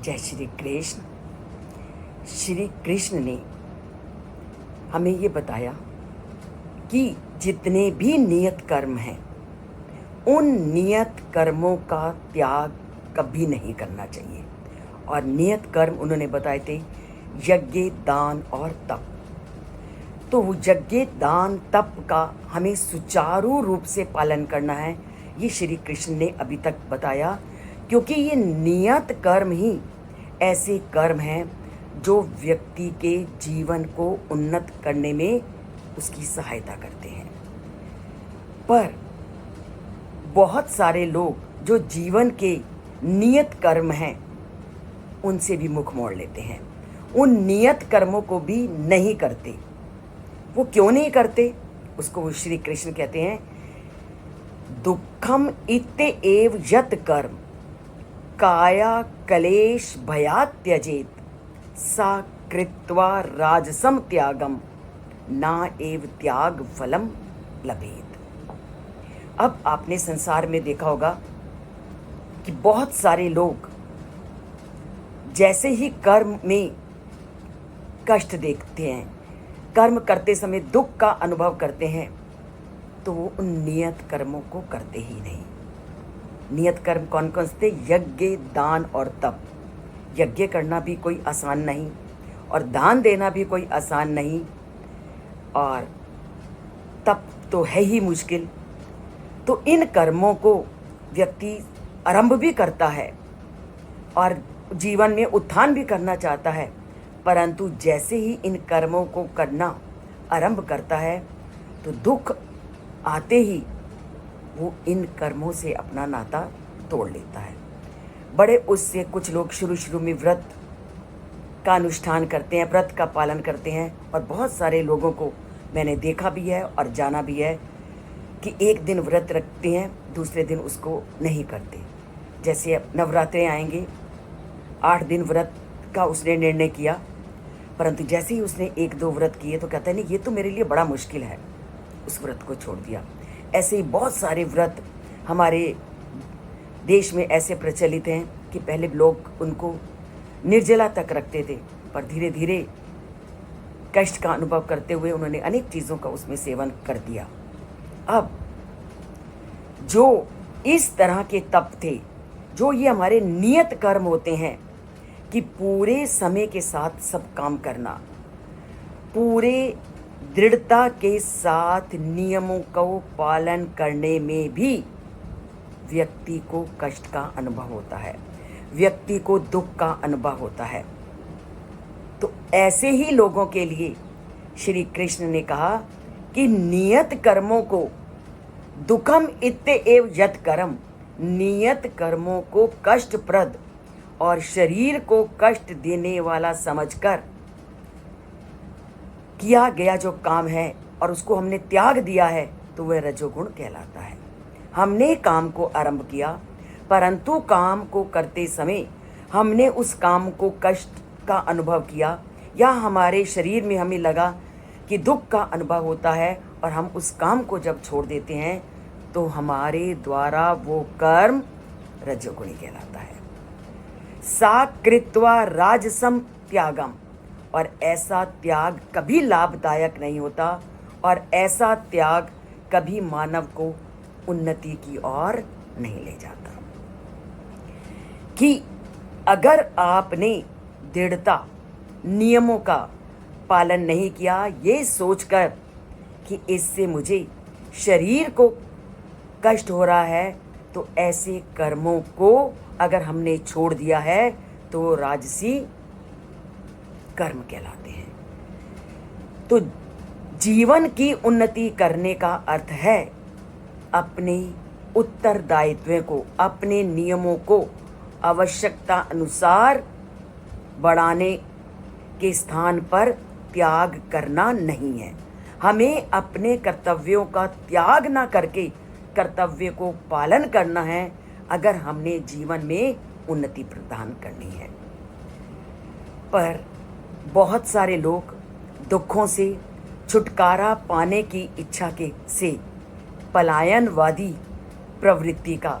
जय श्री कृष्ण। श्री कृष्ण ने हमें ये बताया कि जितने भी नियत कर्म हैं उन नियत कर्मों का त्याग कभी नहीं करना चाहिए। और नियत कर्म उन्होंने बताए थे यज्ञ, दान और तप। तो वो यज्ञ, दान, तप का हमें सुचारू रूप से पालन करना है, ये श्री कृष्ण ने अभी तक बताया। क्योंकि ये नियत कर्म ही ऐसे कर्म हैं जो व्यक्ति के जीवन को उन्नत करने में उसकी सहायता करते हैं। पर बहुत सारे लोग जो जीवन के नियत कर्म हैं उनसे भी मुख मोड़ लेते हैं, उन नियत कर्मों को भी नहीं करते। वो क्यों नहीं करते? उसको वो श्री कृष्ण कहते हैं दुखम इत्ते एव यत कर्म काया कलेश भयात् त्यजेत सा कृत्वा राजसम त्यागम ना एव त्याग फलम लभेत। अब आपने संसार में देखा होगा कि बहुत सारे लोग जैसे ही कर्म में कष्ट देखते हैं, कर्म करते समय दुख का अनुभव करते हैं, तो वो उन नियत कर्मों को करते ही नहीं। नियत कर्म कौन कौन से? यज्ञ, दान और तप। यज्ञ करना भी कोई आसान नहीं और दान देना भी कोई आसान नहीं और तप तो है ही मुश्किल। तो इन कर्मों को व्यक्ति आरंभ भी करता है और जीवन में उत्थान भी करना चाहता है, परंतु जैसे ही इन कर्मों को करना आरंभ करता है तो दुख आते ही वो इन कर्मों से अपना नाता तोड़ लेता है। बड़े उससे कुछ लोग शुरू में व्रत का अनुष्ठान करते हैं, व्रत का पालन करते हैं, और बहुत सारे लोगों को मैंने देखा भी है और जाना भी है कि एक दिन व्रत रखते हैं, दूसरे दिन उसको नहीं करते। जैसे अब नवरात्रे आएंगे, 8 दिन व्रत का उसने निर्णय किया, परंतु जैसे ही उसने 1-2 व्रत किए तो कहता है नहीं, ये तो मेरे लिए बड़ा मुश्किल है, उस व्रत को छोड़ दिया। ऐसे ही बहुत सारे व्रत हमारे देश में ऐसे प्रचलित हैं कि पहले लोग उनको निर्जला तक रखते थे, पर धीरे धीरे कष्ट का अनुभव करते हुए उन्होंने अनेक चीज़ों का उसमें सेवन कर दिया। अब जो इस तरह के तप थे, जो ये हमारे नियत कर्म होते हैं कि पूरे समय के साथ सब काम करना, पूरे दृढ़ता के साथ नियमों को पालन करने में भी व्यक्ति को कष्ट का अनुभव होता है, व्यक्ति को दुख का अनुभव होता है। तो ऐसे ही लोगों के लिए श्री कृष्ण ने कहा कि नियत कर्मों को दुखम इत्ते एव यत कर्म, नियत कर्मों को कष्टप्रद और शरीर को कष्ट देने वाला समझकर किया गया जो काम है और उसको हमने त्याग दिया है तो वह रजोगुण कहलाता है। हमने काम को आरंभ किया, परंतु काम को करते समय हमने उस काम को कष्ट का अनुभव किया, या हमारे शरीर में हमें लगा कि दुख का अनुभव होता है, और हम उस काम को जब छोड़ देते हैं तो हमारे द्वारा वो कर्म रजोगुणी कहलाता है। सा कृत्वा राजसम त्यागम, और ऐसा त्याग कभी लाभदायक नहीं होता, और ऐसा त्याग कभी मानव को उन्नति की ओर नहीं ले जाता। कि अगर आपने दृढ़ता नियमों का पालन नहीं किया, ये सोचकर कि इससे मुझे शरीर को कष्ट हो रहा है, तो ऐसे कर्मों को अगर हमने छोड़ दिया है तो राजसी कर्म कहलाते हैं। तो जीवन की उन्नति करने का अर्थ है अपने उत्तरदायित्व को, अपने नियमों को आवश्यकता अनुसार बढ़ाने के स्थान पर त्याग करना नहीं है। हमें अपने कर्तव्यों का त्याग ना करके कर्तव्य को पालन करना है, अगर हमने जीवन में उन्नति प्रदान करनी है। पर बहुत सारे लोग दुखों से छुटकारा पाने की इच्छा के से पलायनवादी प्रवृत्ति का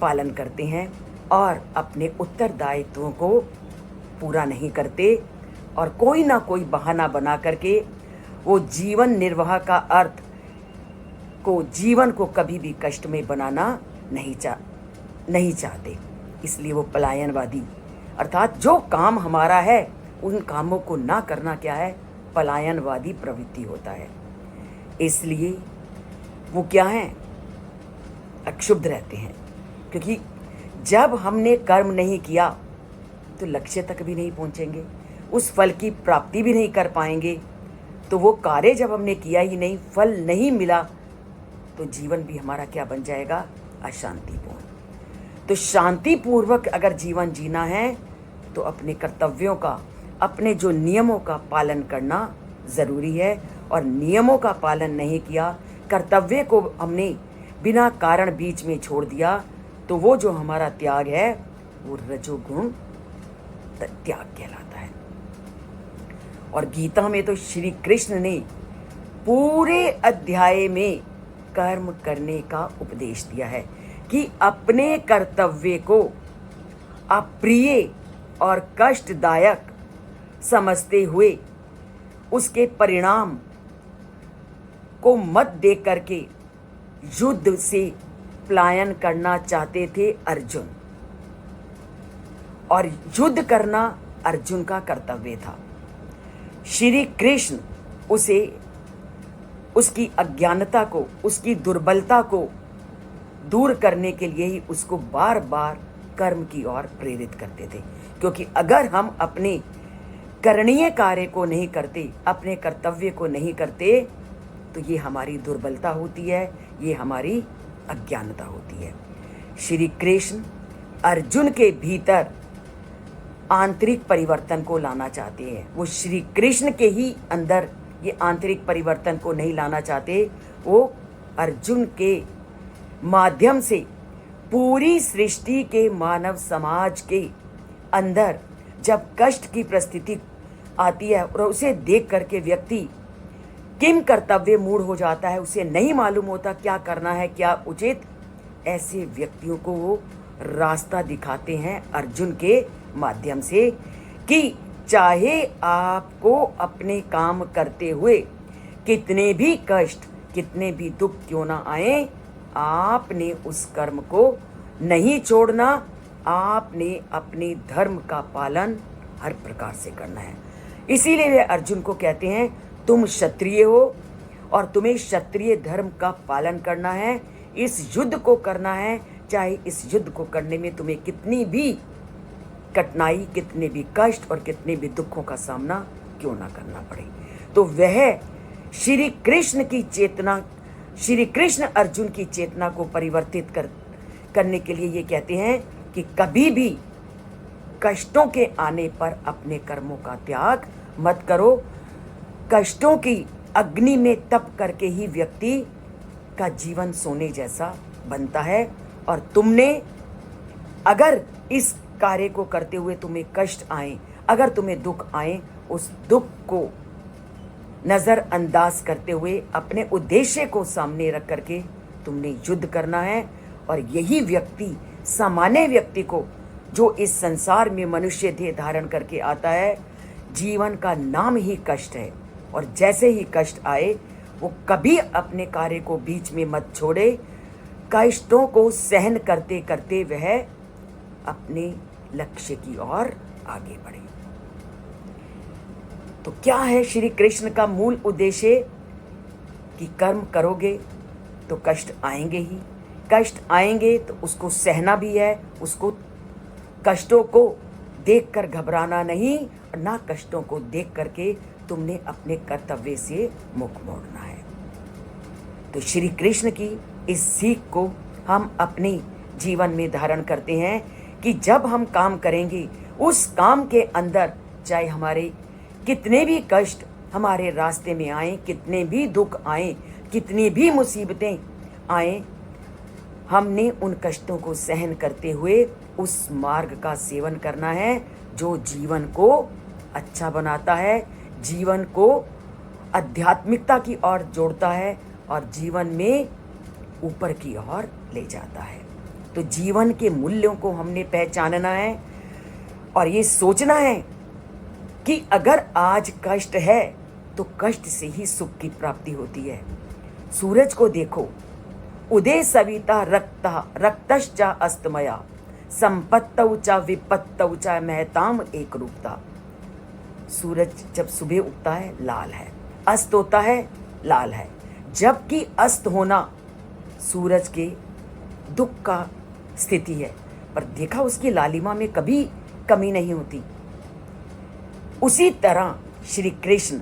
पालन करते हैं और अपने उत्तरदायित्वों को पूरा नहीं करते और कोई ना कोई बहाना बना करके वो जीवन निर्वाह का अर्थ को, जीवन को कभी भी कष्ट में बनाना नहीं चाहते। इसलिए वो पलायनवादी, अर्थात जो काम हमारा है उन कामों को ना करना क्या है, पलायनवादी प्रवृत्ति होता है। इसलिए वो क्या है, अक्षुब्ध रहते हैं, क्योंकि जब हमने कर्म नहीं किया तो लक्ष्य तक भी नहीं पहुंचेंगे, उस फल की प्राप्ति भी नहीं कर पाएंगे। तो वो कार्य जब हमने किया ही नहीं, फल नहीं मिला, तो जीवन भी हमारा क्या बन जाएगा, अशांतिपूर्ण। तो शांतिपूर्वक अगर जीवन जीना है तो अपने कर्तव्यों का, अपने जो नियमों का पालन करना ज़रूरी है। और नियमों का पालन नहीं किया, कर्तव्य को हमने बिना कारण बीच में छोड़ दिया, तो वो जो हमारा त्याग है वो रजोगुण त्याग कहलाता है। और गीता में तो श्री कृष्ण ने पूरे अध्याय में कर्म करने का उपदेश दिया है कि अपने कर्तव्य को अप्रिय और कष्टदायक समझते हुए उसके परिणाम को मत दे करके युद्ध से पलायन करना चाहते थे अर्जुन। और युद्ध करना अर्जुन का कर्तव्य था। श्री कृष्ण उसे, उसकी अज्ञानता को, उसकी दुर्बलता को दूर करने के लिए ही उसको बार बार कर्म की ओर प्रेरित करते थे। क्योंकि अगर हम अपने करणीय कार्य को नहीं करते, अपने कर्तव्य को नहीं करते, तो ये हमारी दुर्बलता होती है, ये हमारी अज्ञानता होती है। श्री कृष्ण अर्जुन के भीतर आंतरिक परिवर्तन को लाना चाहते हैं। वो श्री कृष्ण के ही अंदर ये आंतरिक परिवर्तन को नहीं लाना चाहते, वो अर्जुन के माध्यम से पूरी सृष्टि के मानव समाज के अंदर जब कष्ट की परिस्थिति आती है और उसे देख करके व्यक्ति किम कर्तव्य मूढ़ हो जाता है, उसे नहीं मालूम होता क्या करना है, क्या उचित, ऐसे व्यक्तियों को वो रास्ता दिखाते हैं अर्जुन के माध्यम से कि चाहे आपको अपने काम करते हुए कितने भी कष्ट, कितने भी दुख क्यों ना आए, आपने उस कर्म को नहीं छोड़ना, आपने अपने धर्म का पालन हर प्रकार से करना है। इसीलिए वे अर्जुन को कहते हैं तुम क्षत्रिय हो और तुम्हें क्षत्रिय धर्म का पालन करना है, इस युद्ध को करना है, चाहे इस युद्ध को करने में तुम्हें कितनी भी कठिनाई, कितने भी कष्ट और कितने भी दुखों का सामना क्यों ना करना पड़े। तो वह श्री कृष्ण की चेतना, श्री कृष्ण अर्जुन की चेतना को परिवर्तित करने के लिए ये कहते हैं कि कभी भी कष्टों के आने पर अपने कर्मों का त्याग मत करो। कष्टों की अग्नि में तप करके ही व्यक्ति का जीवन सोने जैसा बनता है। और तुमने अगर इस कार्य को करते हुए तुम्हें कष्ट आए, अगर तुम्हें दुख आए, उस दुख को नज़रअंदाज करते हुए अपने उद्देश्य को सामने रख करके तुमने युद्ध करना है। और यही व्यक्ति, सामान्य व्यक्ति को, जो इस संसार में मनुष्य देह धारण करके आता है, जीवन का नाम ही कष्ट है। और जैसे ही कष्ट आए वो कभी अपने कार्य को बीच में मत छोड़े, कष्टों को सहन करते करते वह अपने लक्ष्य की ओर आगे बढ़े। तो क्या है श्री कृष्ण का मूल उद्देश्य? कि कर्म करोगे तो कष्ट आएंगे ही, कष्ट आएंगे तो उसको सहना भी है, उसको कष्टों को देखकर घबराना नहीं, और ना कष्टों को देख करके तुमने अपने कर्तव्य से मुख मोड़ना है। तो श्री कृष्ण की इस सीख को हम अपने जीवन में धारण करते हैं कि जब हम काम करेंगे, उस काम के अंदर चाहे हमारे कितने भी कष्ट हमारे रास्ते में आए, कितने भी दुख आए, कितनी भी मुसीबतें आए, हमने उन कष्टों को सहन करते हुए उस मार्ग का सेवन करना है जो जीवन को अच्छा बनाता है, जीवन को आध्यात्मिकता की ओर जोड़ता है और जीवन में ऊपर की ओर ले जाता है। तो जीवन के मूल्यों को हमने पहचानना है और ये सोचना है कि अगर आज कष्ट है तो कष्ट से ही सुख की प्राप्ति होती है। सूरज को देखो, उदय सविता रक्ता रक्तश्चा अस्तमया संपत्तौ च विपत्तौ च महताम एक रूपता। सूरज जब सुबह उगता है लाल है, अस्त होता है लाल है, जबकि अस्त होना सूरज के दुख का स्थिति है, पर देखा उसकी लालिमा में कभी कमी नहीं होती। उसी तरह श्री कृष्ण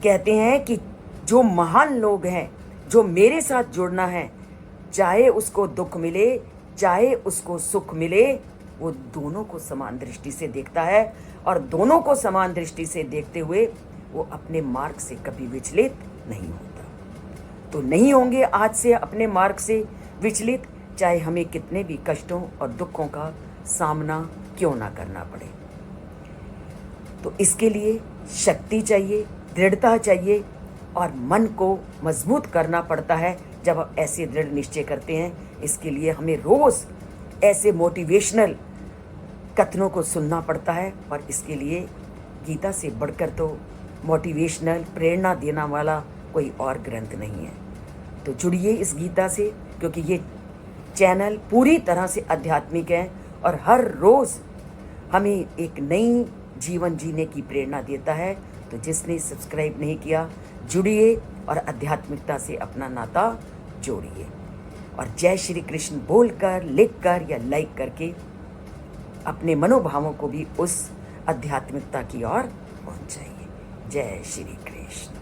कहते हैं कि जो महान लोग हैं, जो मेरे साथ जुड़ना है, चाहे उसको दुख मिले चाहे उसको सुख मिले, वो दोनों को समान दृष्टि से देखता है और दोनों को समान दृष्टि से देखते हुए वो अपने मार्ग से कभी विचलित नहीं होता। तो नहीं होंगे आज से अपने मार्ग से विचलित, चाहे हमें कितने भी कष्टों और दुखों का सामना क्यों ना करना पड़े। तो इसके लिए शक्ति चाहिए, दृढ़ता चाहिए और मन को मजबूत करना पड़ता है जब हम ऐसे दृढ़ निश्चय करते हैं। इसके लिए हमें रोज ऐसे मोटिवेशनल कथनों को सुनना पड़ता है और इसके लिए गीता से बढ़कर तो मोटिवेशनल प्रेरणा देने वाला कोई और ग्रंथ नहीं है। तो जुड़िए इस गीता से, क्योंकि ये चैनल पूरी तरह से आध्यात्मिक है और हर रोज़ हमें एक नई जीवन जीने की प्रेरणा देता है। तो जिसने सब्सक्राइब नहीं किया, जुड़िए और आध्यात्मिकता से अपना नाता जोड़िए और जय श्री कृष्ण बोलकर, लिखकर या लाइक करके अपने मनोभावों को भी उस आध्यात्मिकता की ओर पहुंचाइए। जय श्री कृष्ण।